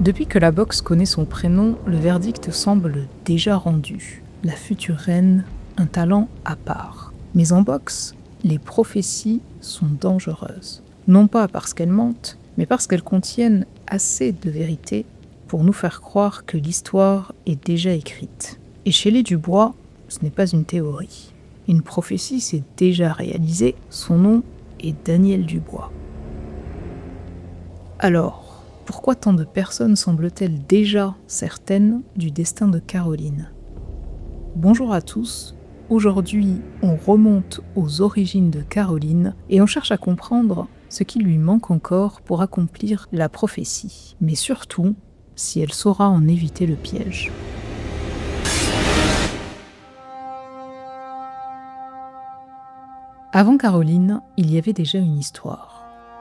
Depuis que la boxe connaît son prénom, le verdict semble déjà rendu. La future reine, un talent à part. Mais en boxe, les prophéties sont dangereuses. Non pas parce qu'elles mentent, mais parce qu'elles contiennent assez de vérité pour nous faire croire que l'histoire est déjà écrite. Et chez les Dubois, ce n'est pas une théorie. Une prophétie s'est déjà réalisée, son nom est Daniel Dubois. Alors, pourquoi tant de personnes semblent-elles déjà certaines du destin de Caroline ? Bonjour à tous, aujourd'hui on remonte aux origines de Caroline et on cherche à comprendre ce qui lui manque encore pour accomplir la prophétie, mais surtout si elle saura en éviter le piège. Avant Caroline, il y avait déjà une histoire.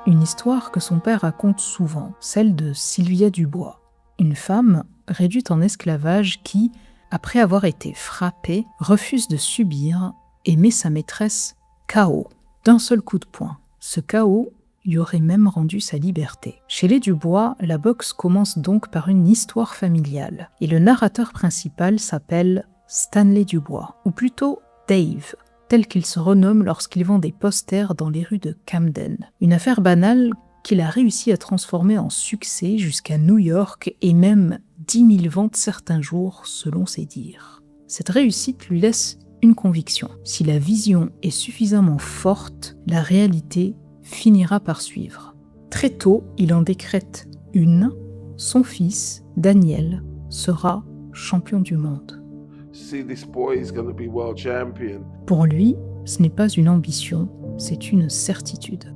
Une histoire que son père raconte souvent, celle de Sylvia Dubois, une femme réduite en esclavage qui, après avoir été frappée, refuse de subir et met sa maîtresse KO, d'un seul coup de poing. Ce KO lui aurait même rendu sa liberté. Chez les Dubois, la boxe commence donc par une histoire familiale, et le narrateur principal s'appelle Stanley Dubois, ou plutôt Dave, tel qu'il se renomme lorsqu'il vend des posters dans les rues de Camden. Une affaire banale qu'il a réussi à transformer en succès jusqu'à New York et même 10 000 ventes certains jours, selon ses dires. Cette réussite lui laisse une conviction. Si la vision est suffisamment forte, la réalité finira par suivre. Très tôt, il en décrète une. Son fils, Daniel, sera champion du monde. Pour lui, ce n'est pas une ambition, c'est une certitude.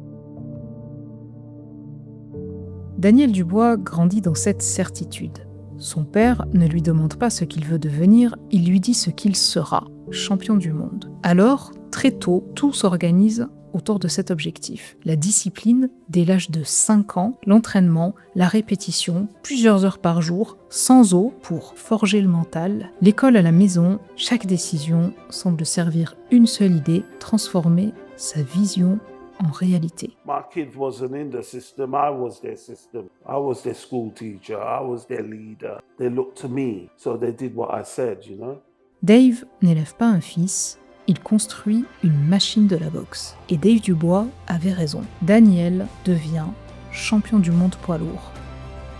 Daniel Dubois grandit dans cette certitude. Son père ne lui demande pas ce qu'il veut devenir, il lui dit ce qu'il sera, champion du monde. Alors, très tôt, tout s'organise autour de cet objectif. La discipline, dès l'âge de 5 ans, l'entraînement, la répétition, plusieurs heures par jour, sans eau pour forger le mental, l'école à la maison, chaque décision semble servir une seule idée, transformer sa vision en réalité. My kids wasn't in the system, I was their system. I was their school teacher, I was their leader. They looked to me, so they did what I said, you know. Dave n'élève pas un fils, il construit une machine de la boxe. Et Dave Dubois avait raison. Daniel devient champion du monde poids lourd.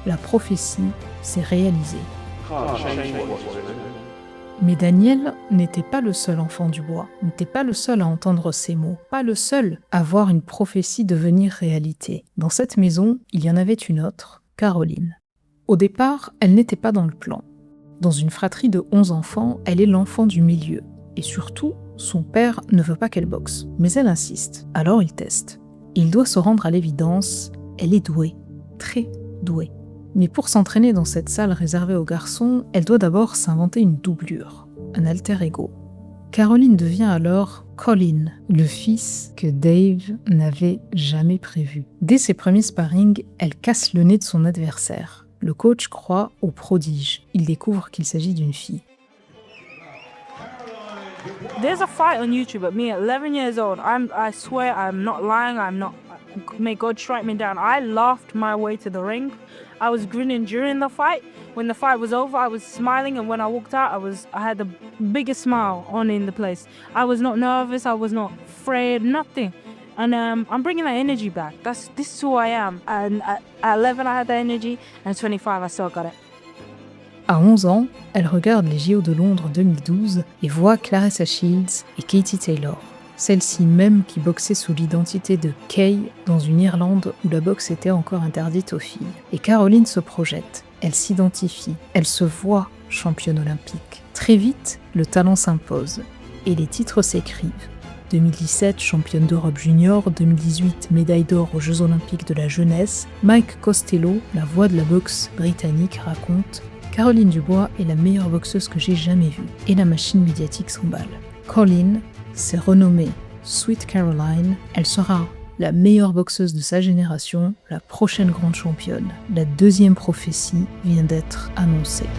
La prophétie s'est réalisée. Mais Daniel n'était pas le seul enfant Dubois, n'était pas le seul à entendre ces mots, pas le seul à voir une prophétie devenir réalité. Dans cette maison, il y en avait une autre, Caroline. Au départ, elle n'était pas dans le plan. Dans une fratrie de 11 enfants, elle est l'enfant du milieu. Et surtout, son père ne veut pas qu'elle boxe, mais elle insiste. Alors il teste. Il doit se rendre à l'évidence, elle est douée, très douée. Mais pour s'entraîner dans cette salle réservée aux garçons, elle doit d'abord s'inventer une doublure, un alter ego. Caroline devient alors Colin, le fils que Dave n'avait jamais prévu. Dès ses premiers sparring, elle casse le nez de son adversaire. Le coach croit au prodige. Il découvre qu'il s'agit d'une fille. There's a fight on YouTube of me at 11 years old. I swear I'm not lying. May God strike me down. I laughed my way to the ring. I was grinning during the fight. When the fight was over, I was smiling, and when I walked out, I had the biggest smile on in the place. I was not nervous. I was not afraid. Nothing. And I'm bringing that energy back. This is who I am. And at 11, I had that energy, and at 25, I still got it. À 11 ans, elle regarde les JO de Londres 2012 et voit Claressa Shields et Katie Taylor. Celle-ci même qui boxait sous l'identité de Kay dans une Irlande où la boxe était encore interdite aux filles. Et Caroline se projette, elle s'identifie, elle se voit championne olympique. Très vite, le talent s'impose et les titres s'écrivent. 2017, championne d'Europe junior, 2018, médaille d'or aux Jeux olympiques de la jeunesse. Mike Costello, la voix de la boxe britannique, raconte « Caroline Dubois est la meilleure boxeuse que j'ai jamais vue » et la machine médiatique s'emballe. Colin s'est renommée Sweet Caroline, elle sera la meilleure boxeuse de sa génération, la prochaine grande championne. La deuxième prophétie vient d'être annoncée.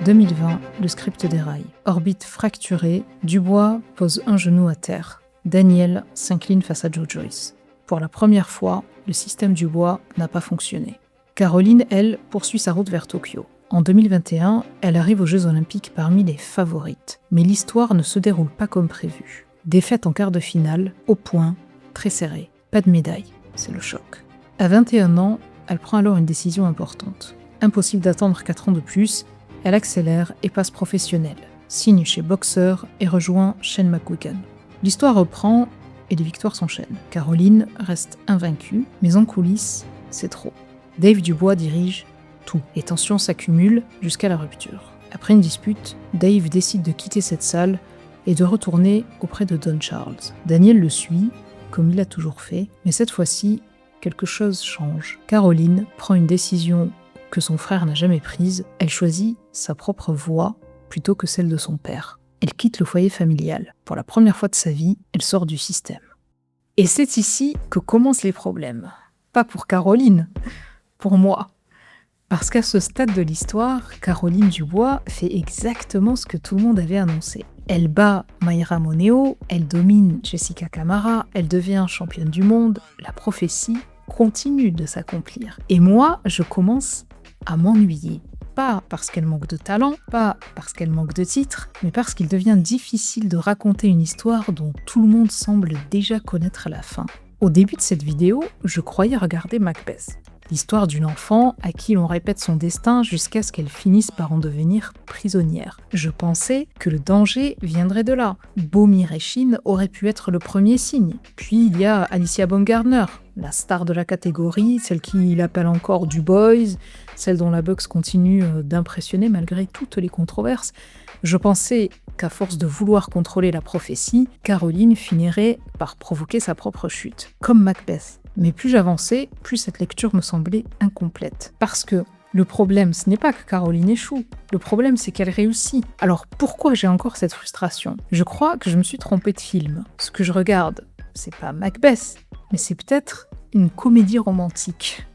2020, le script déraille. Orbite fracturée, Dubois pose un genou à terre. Daniel s'incline face à Joe Joyce. Pour la première fois, le système du bois n'a pas fonctionné. Caroline, elle, poursuit sa route vers Tokyo. En 2021, elle arrive aux Jeux Olympiques parmi les favorites. Mais l'histoire ne se déroule pas comme prévu. Défaite en quart de finale, au point, très serré. Pas de médaille, c'est le choc. À 21 ans, elle prend alors une décision importante. Impossible d'attendre 4 ans de plus, elle accélère et passe professionnelle. Signe chez Boxer et rejoint Shane McGuigan. L'histoire reprend et les victoires s'enchaînent. Caroline reste invaincue, mais en coulisses, c'est trop. Dave Dubois dirige tout. Les tensions s'accumulent jusqu'à la rupture. Après une dispute, Dave décide de quitter cette salle et de retourner auprès de Don Charles. Daniel le suit, comme il l'a toujours fait, mais cette fois-ci, quelque chose change. Caroline prend une décision que son frère n'a jamais prise. Elle choisit sa propre voie plutôt que celle de son père. Elle quitte le foyer familial. Pour la première fois de sa vie, elle sort du système. Et c'est ici que commencent les problèmes. Pas pour Caroline, pour moi. Parce qu'à ce stade de l'histoire, Caroline Dubois fait exactement ce que tout le monde avait annoncé. Elle bat Mayra Moneo, elle domine Jessica Camara, elle devient championne du monde. La prophétie continue de s'accomplir. Et moi, je commence à m'ennuyer. Pas parce qu'elle manque de talent, pas parce qu'elle manque de titres, mais parce qu'il devient difficile de raconter une histoire dont tout le monde semble déjà connaître la fin. Au début de cette vidéo, je croyais regarder Macbeth, l'histoire d'une enfant à qui l'on répète son destin jusqu'à ce qu'elle finisse par en devenir prisonnière. Je pensais que le danger viendrait de là. Bomir Eshin aurait pu être le premier signe. Puis il y a Alicia Baumgartner, la star de la catégorie, celle qui l'appelle encore du Boys, celle dont la boxe continue d'impressionner malgré toutes les controverses. Je pensais qu'à force de vouloir contrôler la prophétie, Caroline finirait par provoquer sa propre chute, comme Macbeth. Mais plus j'avançais, plus cette lecture me semblait incomplète. Parce que le problème, ce n'est pas que Caroline échoue, le problème c'est qu'elle réussit. Alors pourquoi j'ai encore cette frustration ? Je crois que je me suis trompée de film. Ce que je regarde, c'est pas Macbeth, mais c'est peut-être une comédie romantique.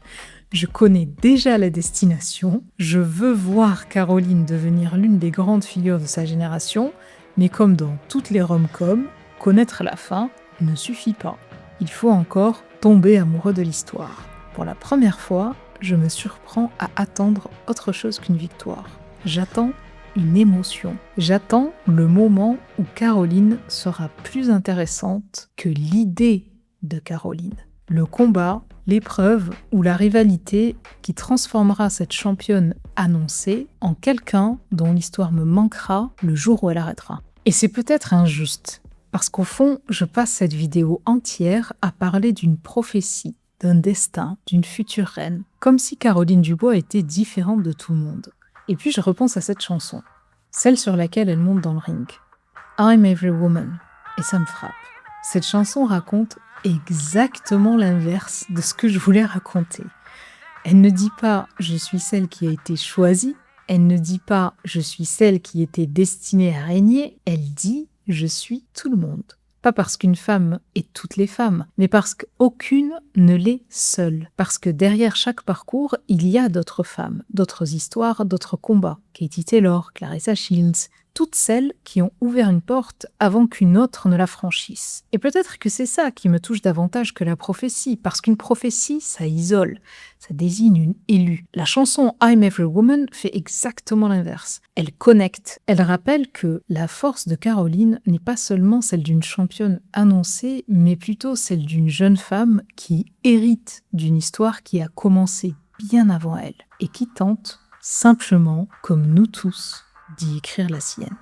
Je connais déjà la destination, je veux voir Caroline devenir l'une des grandes figures de sa génération, mais comme dans toutes les rom-coms, connaître la fin ne suffit pas. Il faut encore tomber amoureux de l'histoire. Pour la première fois, je me surprends à attendre autre chose qu'une victoire. J'attends une émotion. J'attends le moment où Caroline sera plus intéressante que l'idée de Caroline. Le combat, l'épreuve ou la rivalité qui transformera cette championne annoncée en quelqu'un dont l'histoire me manquera le jour où elle arrêtera. Et c'est peut-être injuste, parce qu'au fond, je passe cette vidéo entière à parler d'une prophétie, d'un destin, d'une future reine, comme si Caroline Dubois était différente de tout le monde. Et puis je repense à cette chanson, celle sur laquelle elle monte dans le ring. I'm Every Woman, et ça me frappe. Cette chanson raconte exactement l'inverse de ce que je voulais raconter. Elle ne dit pas « je suis celle qui a été choisie », elle ne dit pas « je suis celle qui était destinée à régner », elle dit « je suis tout le monde ». Pas parce qu'une femme est toutes les femmes, mais parce qu'aucune ne l'est seule. Parce que derrière chaque parcours, il y a d'autres femmes, d'autres histoires, d'autres combats. Katie Taylor, Clarissa Shields, toutes celles qui ont ouvert une porte avant qu'une autre ne la franchisse. Et peut-être que c'est ça qui me touche davantage que la prophétie, parce qu'une prophétie, ça isole, ça désigne une élue. La chanson I'm Every Woman fait exactement l'inverse. Elle connecte, elle rappelle que la force de Caroline n'est pas seulement celle d'une championne annoncée, mais plutôt celle d'une jeune femme qui hérite d'une histoire qui a commencé bien avant elle, et qui tente, simplement, comme nous tous, d'y écrire la sienne.